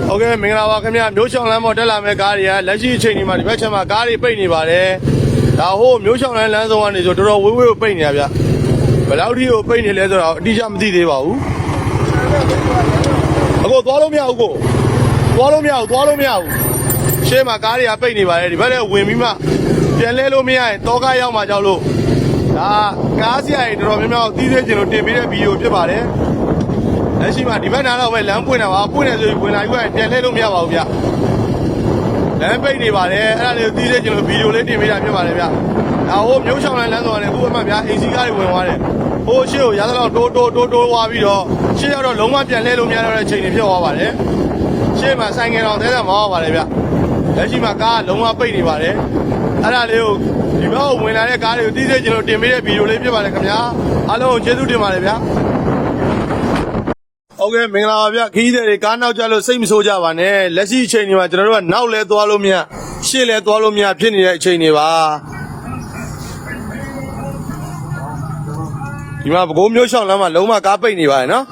โอเคမင်္ဂလာပါခင်ဗျာမျိုးချောင်းလမ်းပေါ်တက်လာမဲ့ကားတွေကလက်ရှိအချိန်ဒီမှာဒီဘက်ချက်မှာကားတွေပိတ်နေပါတယ်ဒါဟိုမျိုးချောင်းလမ်းလမ်းဆုံးကနေဆိုတော်တော်ဝေးဝေးကိုပိတ်နေတာဗျဘယ်လောက်ထိကိုပိတ်နေလဲဆိုတော့အတိအကျမသိသေးပါဘူးအခုသွားလို့မရဘူးကိုသွားလို့မရဘူးရှေ့မှာကားတွေကပိတ်နေပါတယ်ဒီဘက်လည်းဝင်ပြီးမှပြန်လဲလို့မရရင်တောကားရောက်မှကြောက်လို့ဒါကားဆရာကြီးတော်တော်များများတီးသေးခြင်းလို့တင်ပေးတဲ့ဗီဒီယိုဖြစ်ပါတယ်လက်ရှိမှာဒီဘက်နားတော့ပဲလမ်းပွင့်တာပါပွင့်နေဆိုရင်ဝင်လာပြီးပြန်လဲလို့မရပါဘူးဗျလမ်းပိတ်နေပါတယ်အဲ့ဒါလေးကိုတီးသေးခြင်းလို့ဗီဒီယိုလေးတင်ပေးတာဖြစ်ပါတယ်ဗျဒါဟိုမျိုးချောင်းလမ်းသွားတယ်အခုအမှဗျာအိမ်စီကားတွေဝင်သွားတယ်ဟိုရှေ့ကိုရသလောက်တိုးသွားပြီးတော့ရှေ့ရောက်တော့လုံးဝပြန်လဲလို့မရတော့တဲ့အချိန်တွေဖြစ်သွားပါတယ်ရှေ့မှာဆိုင်ငယ်တော်တဲတယ်မောင်းပါတယ်ဗျလက်ရှိမှာကားလုံးဝပိတ်နေပါတယ်အဲ့ဒါလေးကိုဒီဘက်ကိုဝင်လာတဲ့ကားတွေကိုတီးသေးခြင်းလို့တင်ပေးတဲ့ဗီဒီယိုလေးဖြစ်ပါတယ်ခင်ဗျာအားလုံးကိုကျေးဇူးတင်ပါတယ်ဗျာโอเคမင်္ဂလာပါဗျခီးတဲ့တွေကားနောက်ကျလို့စိတ်မဆိုးကြပါနဲ့လက်ရှိအချိန်တွေမှာကျွန်တော်တို့ကနောက်လဲသွားလို့မရရှေ့လဲသွားလို့မရဖြစ်နေတဲ့အချိန်တွေပါဒီမှာပဲခူးမျိုးချောင်းလမ်းမှာလုံးဝကားပိတ်နေပါတယ်နော်